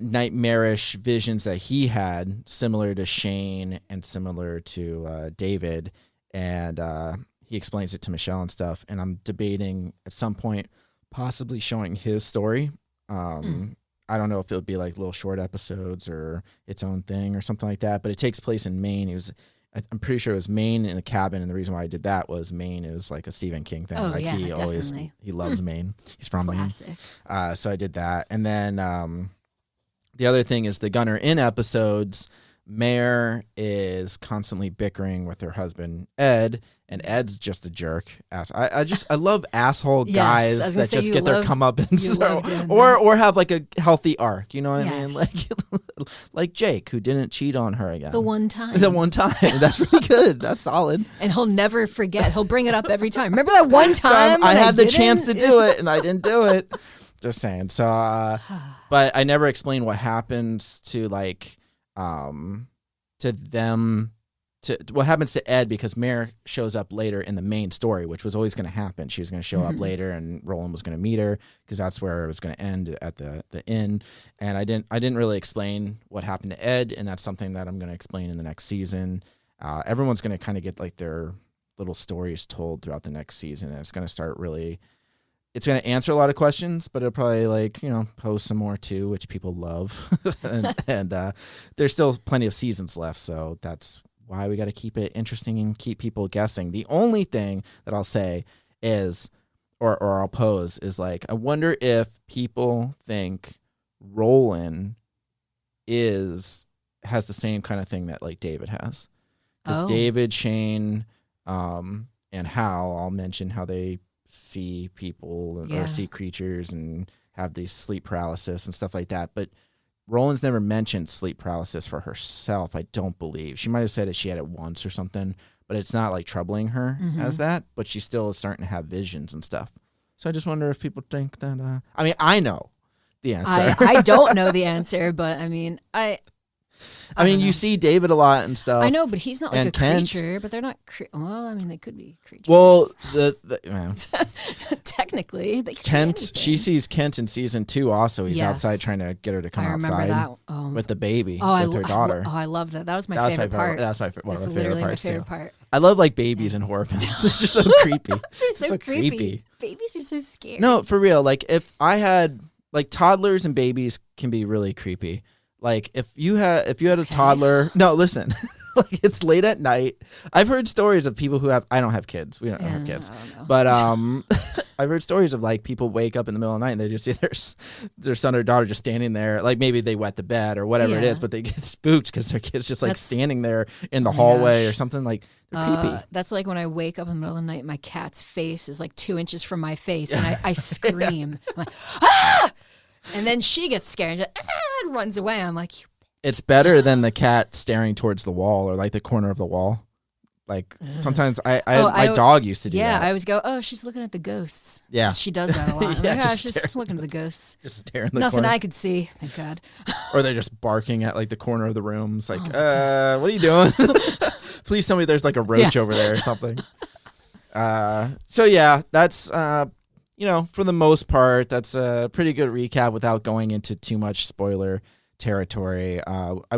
nightmarish visions that he had, similar to Shane and similar to David, and he explains it to Michelle and stuff. And I'm debating at some point possibly showing his story. I don't know if it would be like little short episodes or its own thing or something like that, but it takes place in Maine. I'm pretty sure it was Maine in a cabin, and the reason why I did that was Maine is like a Stephen King thing. Oh, like yeah, he definitely. he loves Maine. He's from Classic. Maine. So I did that. And then the other thing is the Gunner In episodes, Mare is constantly bickering with her husband Ed, and Ed's just a jerk. I love asshole Yes, guys I was that gonna say just you get their love- comeuppance, you love doing or have like a healthy arc. You know what I mean? Yes. Like Jake, who didn't cheat on her again. The one time. The one time. That's pretty good. That's solid. And he'll never forget. He'll bring it up every time. Remember that one time I when had the didn't? chance to do it and I didn't do it. Just saying. So, but I never explained what happens to like, to them, to what happens to Ed, because Mare shows up later in the main story, which was always going to happen. She was going to show up later, and Roland was going to meet her because that's where it was going to end at the inn. And I didn't really explain what happened to Ed, and that's something that I'm going to explain in the next season. Everyone's going to kind of get like their little stories told throughout the next season, and it's going to start really. It's going to answer a lot of questions, but it'll probably pose some more too, which people love. and there's still plenty of seasons left, so that's why we got to keep it interesting and keep people guessing. The only thing that I'll say is, or I'll pose, is like, I wonder if people think Roland has the same kind of thing that like David has. Because David, Shane, and Hal all mention how they see people or see creatures and have these sleep paralysis and stuff like that. But Roland's never mentioned sleep paralysis for herself, I don't believe. She might have said that she had it once or something, but it's not like troubling her Mm-hmm. as that. But she still is starting to have visions and stuff. So I just wonder if people think that. I mean, I know the answer. I don't know the answer, but I mean, I don't know. You see David a lot and stuff. I know, but he's not like and a Kent. creature. But they're not. Well, I mean, they could be creatures. Well, man, Technically, they could be Kent. anything. She sees Kent in season 2. Also, he's Yes. outside trying to get her to come I remember outside that. Oh, with the baby, oh, with her daughter. I loved that. That was my That was favorite part. That's one That's of my favorite literally parts my favorite too. part. I love like babies in horror films. It's just so creepy. They're so creepy. Babies are so scary. No, for real. Like if I had like toddlers and babies can be really creepy. Like if you had a toddler. No, listen. Like it's late at night. I've heard stories of people who have. I don't have kids. We don't have kids. I don't know. But I've heard stories of like people wake up in the middle of the night and they just see their son or daughter just standing there. Like maybe they wet the bed or whatever it Yeah. is, but they get spooked because their kid's just like That's- standing there in the Oh my hallway gosh. or something. Like they're creepy. That's like when I wake up in the middle of the night, my cat's face is like 2 inches from my face, and I scream. I'm like, ah! And then she gets scared and just, and runs away. I'm like, It's better than the cat staring towards the wall or like the corner of the wall. Like sometimes my dog used to do yeah, that. I always go, oh, she's looking at the ghosts. Yeah. She does that a lot. I'm Yeah, like, just she's just looking at the ghosts. Just stare in the Nothing corner. I could see, thank God. Or they're just barking at like the corner of the room. It's like, Oh what are you doing? Please tell me there's like a roach over there or something. So yeah, that's for the most part, that's a pretty good recap without going into too much spoiler territory.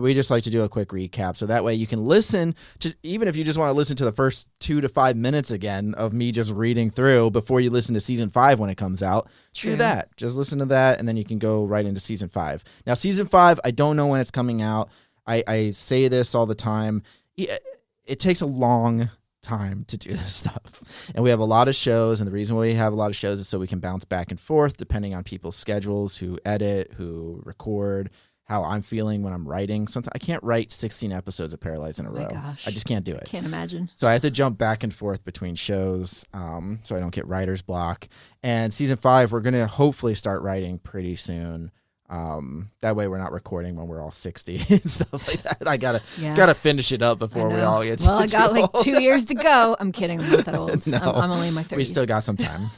We just like to do a quick recap so that way you can listen to, even if you just want to listen to the first 2 to 5 minutes again of me just reading through before you listen to season 5 when it comes out. True. Do that. Just listen to that and then you can go right into season 5. Now season 5, I don't know when it's coming out. I say this all the time. It takes a long time to do this stuff, and we have a lot of shows, and the reason why we have a lot of shows is so we can bounce back and forth depending on people's schedules, who edit, who record, how I'm feeling when I'm writing. Sometimes I can't write 16 episodes of Paralyzed in a my row. gosh. I just can't do it. Can't imagine. So I have to jump back and forth between shows, so I don't get writer's block. And season 5, we're gonna hopefully start writing pretty soon. That way we're not recording when we're all 60 and stuff like that. I gotta finish it up before I we know. all get Well, I too got like old. 2 years to go. I'm kidding. I'm not that old. No. I'm only in my 30s. We still got some time.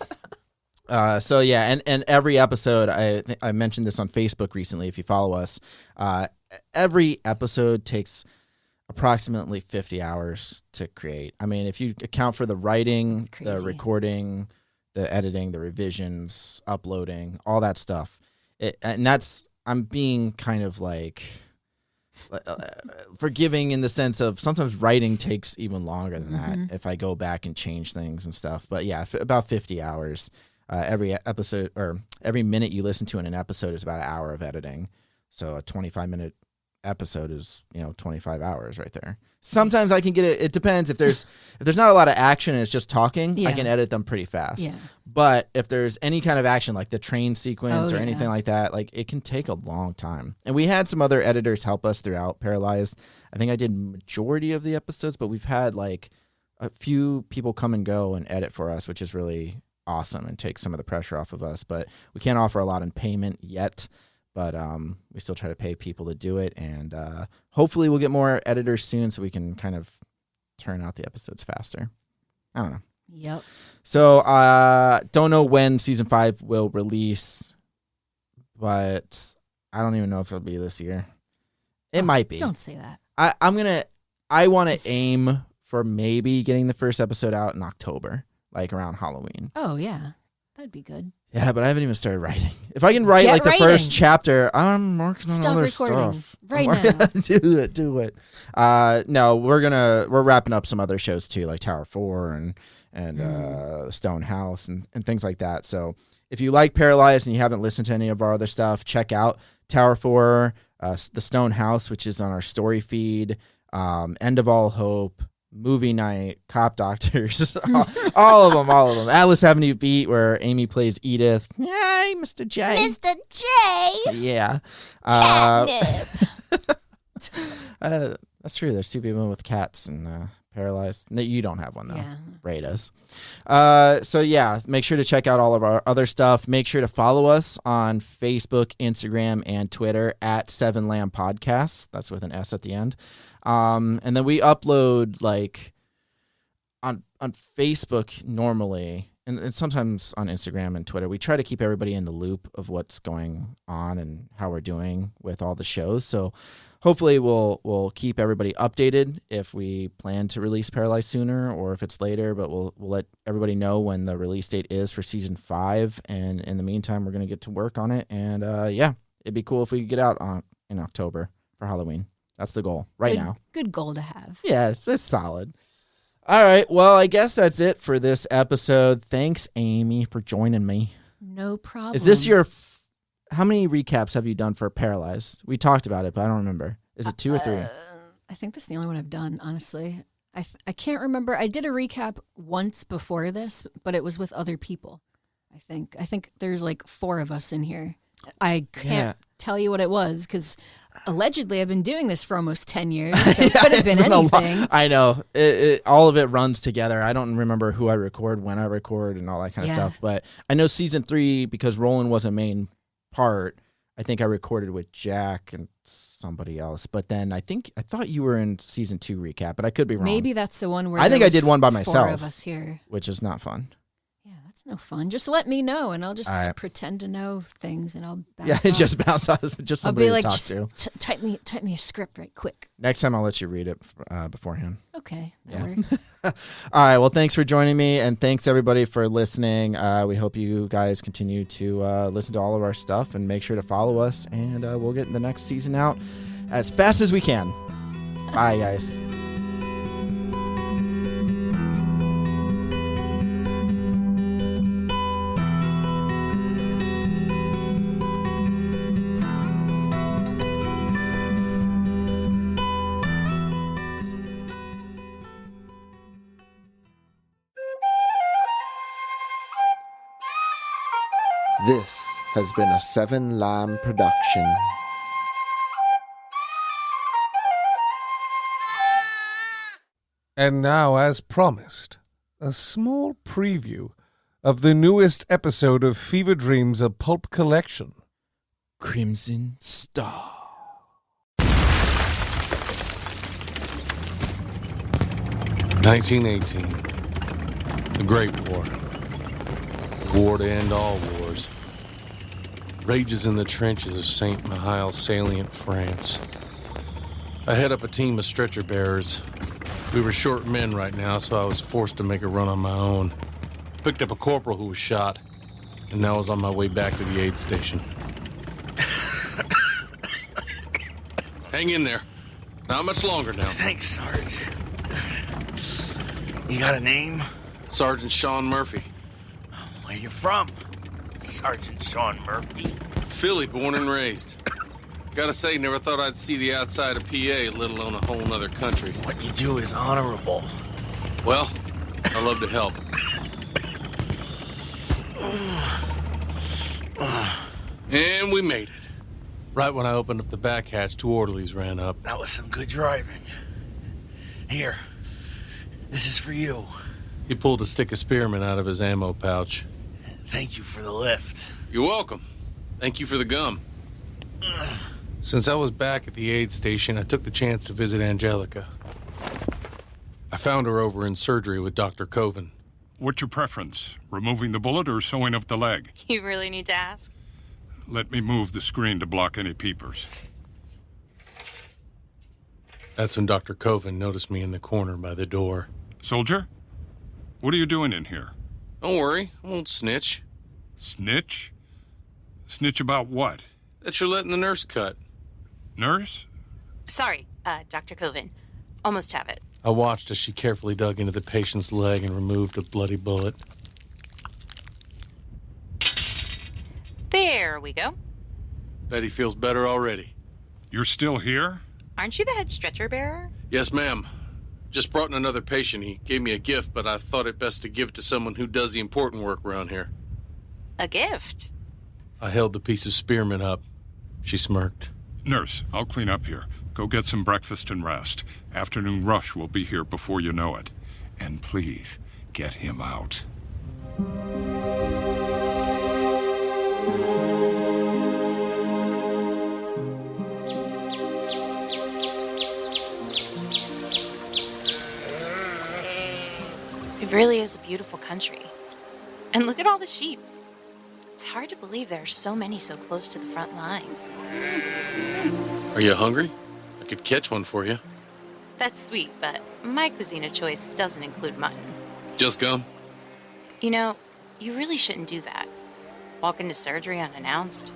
So yeah, and every episode, I mentioned this on Facebook recently. If you follow us, every episode takes approximately 50 hours to create. I mean, if you account for the writing, That's the crazy. recording, the editing, the revisions, uploading, all that stuff, and that's, I'm being kind of like forgiving in the sense of sometimes writing takes even longer than that if I go back and change things and stuff. But yeah, about 50 hours. Every episode or every minute you listen to in an episode is about an hour of editing. So a 25-minute episode is 25 hours right there. Sometimes I can get it. It depends if there's not a lot of action and it's just talking. I Yeah. can edit them pretty fast. Yeah. But if there's any kind of action like the train sequence Oh, or yeah. anything like that, like it can take a long time. And we had some other editors help us throughout Paralyzed. I think I did majority of the episodes, but we've had like a few people come and go and edit for us, which is really awesome and takes some of the pressure off of us. But we can't offer a lot in payment yet. But we still try to pay people to do it, and hopefully we'll get more editors soon so we can kind of turn out the episodes faster. I don't know. Yep. So don't know when season 5 will release, but I don't even know if it'll be this year. It might be. Don't say that. I want to aim for maybe getting the first episode out in October, like around Halloween. Oh, yeah. That'd be good. Yeah, but I haven't even started writing. If I can write Get like the writing. first chapter, I'm working on Stop other recording stuff. right I'm now. do it. No, we're wrapping up some other shows too, like Tower 4 and Stone House and things like that. So if you like Paralyzed and you haven't listened to any of our other stuff, check out Tower 4, the Stone House, which is on our story feed, End of All Hope, Movie Night, Cop Doctors, all of them. Atlas Avenue Beat, where Amy plays Edith. Yay, Mr. J. Mr. J. Yeah. Catnip. That's true. There's 2 people with cats and Paralyzed. No, you don't have one, though. Yeah. Ray does. So, yeah, make sure to check out all of our other stuff. Make sure to follow us on Facebook, Instagram, and Twitter at 7 Lamb Podcasts. That's with an S at the end. And then we upload, like, on Facebook normally, and sometimes on Instagram and Twitter, we try to keep everybody in the loop of what's going on and how we're doing with all the shows. So hopefully we'll keep everybody updated if we plan to release Paralyzed sooner or if it's later, but we'll let everybody know when the release date is for season 5. And in the meantime, we're going to get to work on it. And yeah, it'd be cool if we could get out in October for Halloween. That's the goal now. Good goal to have. Yeah, it's solid. All right. Well, I guess that's it for this episode. Thanks, Amy, for joining me. No problem. Is this your... How many recaps have you done for Paralyzed? We talked about it, but I don't remember. Is it 2 or 3? I think that's the only one I've done, honestly. I can't remember. I did a recap once before this, but it was with other people, I think. I think there's like 4 of us in here. I can't tell you what it was because allegedly I've been doing this for almost 10 years, so it could have been anything. I know. All of it runs together. I don't remember who I record, when I record, and all that kind of stuff. But I know season 3, because Roland was a main part, I think I recorded with Jack and somebody else. But then I thought you were in season 2 recap, but I could be wrong. Maybe that's the one where I think I did one by myself. 4 of us here, which is not fun. Yeah, that's no fun. Just let me know, and I'll just pretend to know things, and I'll bounce off. Just bounce off. Just somebody I'll be like, to talk just to. type me a script right quick. Next time I'll let you read it beforehand. Okay, that works. All right. Well, thanks for joining me, and thanks everybody for listening. We hope you guys continue to listen to all of our stuff and make sure to follow us, and we'll get the next season out as fast as we can. Bye, guys. This has been a 7 Lamb production. And now, as promised, a small preview of the newest episode of Fever Dreams, a Pulp Collection. Crimson Star. (1918). The Great War. War to end all wars. Rages in the trenches of St. Mihiel salient, France. I head up a team of stretcher bearers. We were short men right now, so I was forced to make a run on my own. Picked up a corporal who was shot, and now I was on my way back to the aid station. Hang in there. Not much longer now. Thanks, Sarge. You got a name? Sergeant Sean Murphy. Where you from? Sergeant Sean Murphy. Philly, born and raised. Gotta say, never thought I'd see the outside of PA, let alone a whole nother country. What you do is honorable. Well, I love to help. And we made it. Right when I opened up the back hatch, 2 orderlies ran up. That was some good driving. Here, this is for you. He pulled a stick of spearmint out of his ammo pouch. Thank you for the lift. You're welcome. Thank you for the gum. Since I was back at the aid station, I took the chance to visit Angelica. I found her over in surgery with Dr. Coven. What's your preference? Removing the bullet or sewing up the leg? You really need to ask? Let me move the screen to block any peepers. That's when Dr. Coven noticed me in the corner by the door. Soldier? What are you doing in here? Don't worry, I won't snitch. Snitch? Snitch about what? That you're letting the nurse cut. Nurse? Sorry, Dr. Coven. Almost have it. I watched as she carefully dug into the patient's leg and removed a bloody bullet. There we go. Bet he feels better already. You're still here? Aren't you the head stretcher bearer? Yes, ma'am. Just brought in another patient. He gave me a gift, but I thought it best to give it to someone who does the important work around here. A gift? I held the piece of spearmint up. She smirked. Nurse, I'll clean up here. Go get some breakfast and rest. Afternoon rush will be here before you know it. And please, get him out. We've really is a beautiful country. And look at all the sheep. It's hard to believe there are so many so close to the front line. Are you hungry? I could catch one for you. That's sweet, but my cuisine of choice doesn't include mutton. Just gum? You know, you really shouldn't do that. Walk into surgery unannounced.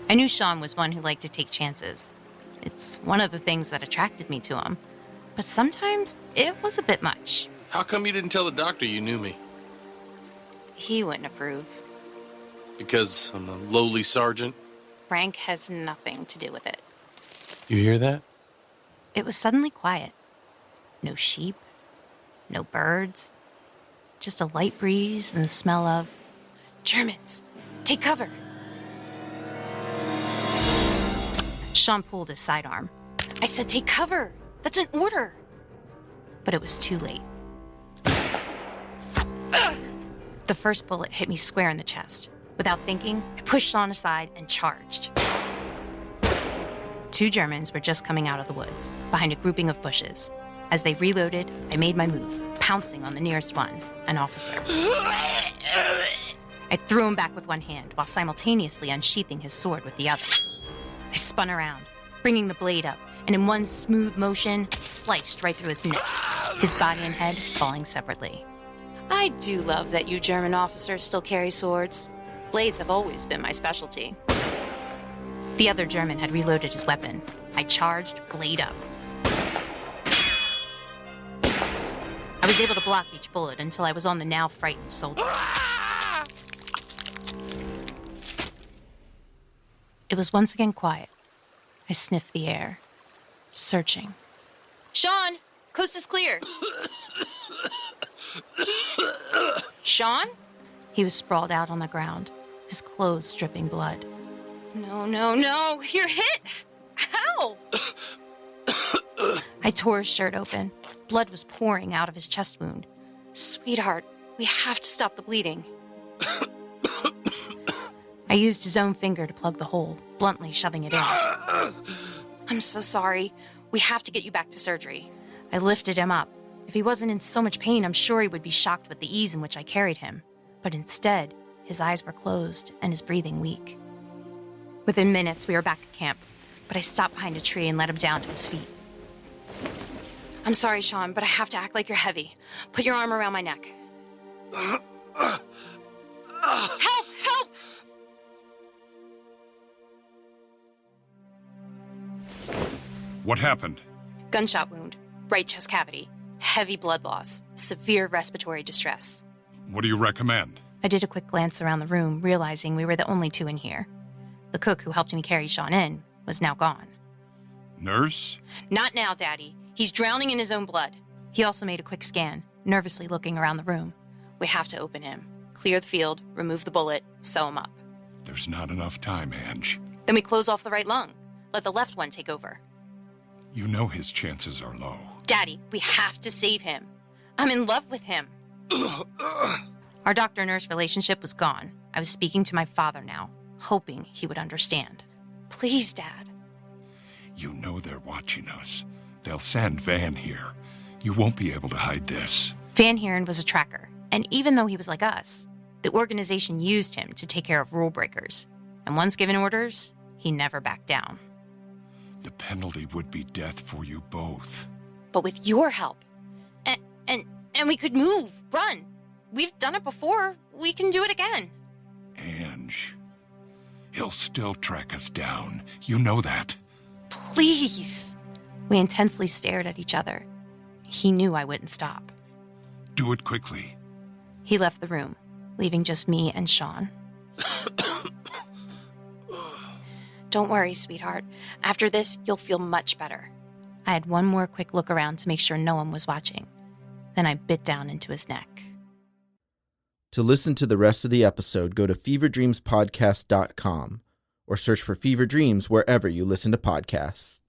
I knew Sean was one who liked to take chances. It's one of the things that attracted me to him. But sometimes it was a bit much. How come you didn't tell the doctor you knew me? He wouldn't approve. Because I'm a lowly sergeant? Rank has nothing to do with it. You hear that? It was suddenly quiet. No sheep, no birds, just a light breeze and the smell of Germans. Take cover. Sean pulled his sidearm. I said, take cover. That's an order. But it was too late. The first bullet hit me square in the chest. Without thinking, I pushed Sean aside and charged. 2 Germans were just coming out of the woods, behind a grouping of bushes. As they reloaded, I made my move, pouncing on the nearest one, an officer. I threw him back with one hand, while simultaneously unsheathing his sword with the other. I spun around, bringing the blade up, and in one smooth motion, sliced right through his neck, his body and head falling separately. I do love that you German officers still carry swords. Blades have always been my specialty. The other German had reloaded his weapon. I charged, blade up. I was able to block each bullet until I was on the now frightened soldier. It was once again quiet. I sniffed the air, searching. Sean, coast is clear. Sean? He was sprawled out on the ground, his clothes dripping blood. No, you're hit! How? I tore his shirt open. Blood was pouring out of his chest wound. Sweetheart, we have to stop the bleeding. I used his own finger to plug the hole, bluntly shoving it in. I'm so sorry. We have to get you back to surgery. I lifted him up. If he wasn't in so much pain, I'm sure he would be shocked with the ease in which I carried him. But instead, his eyes were closed and his breathing weak. Within minutes, we were back at camp, but I stopped behind a tree and let him down to his feet. I'm sorry, Sean, but I have to act like you're heavy. Put your arm around my neck. Help! Help! What happened? Gunshot wound, right chest cavity, heavy blood loss, severe respiratory distress. What do you recommend? I did a quick glance around the room, realizing we were the only 2 in here. The cook who helped me carry Sean in was now gone. Nurse? Not now, Daddy. He's drowning in his own blood. He also made a quick scan, nervously looking around the room. We have to open him, clear the field, remove the bullet, sew him up. There's not enough time, Ange. Then we close off the right lung. Let the left one take over. You know his chances are low. Daddy, we have to save him. I'm in love with him. Our doctor-nurse relationship was gone. I was speaking to my father now, hoping he would understand. Please, Dad. You know they're watching us. They'll send Van here. You won't be able to hide this. Van Heeren was a tracker, and even though he was like us, the organization used him to take care of rule breakers. And once given orders, he never backed down. The penalty would be death for you both. But with your help, and we could move, run. We've done it before. We can do it again. Ange, he'll still track us down. You know that. Please. We intensely stared at each other. He knew I wouldn't stop. Do it quickly. He left the room, leaving just me and Sean. Don't worry, sweetheart. After this, you'll feel much better. I had one more quick look around to make sure no one was watching. Then I bit down into his neck. To listen to the rest of the episode, go to feverdreamspodcast.com or search for Fever Dreams wherever you listen to podcasts.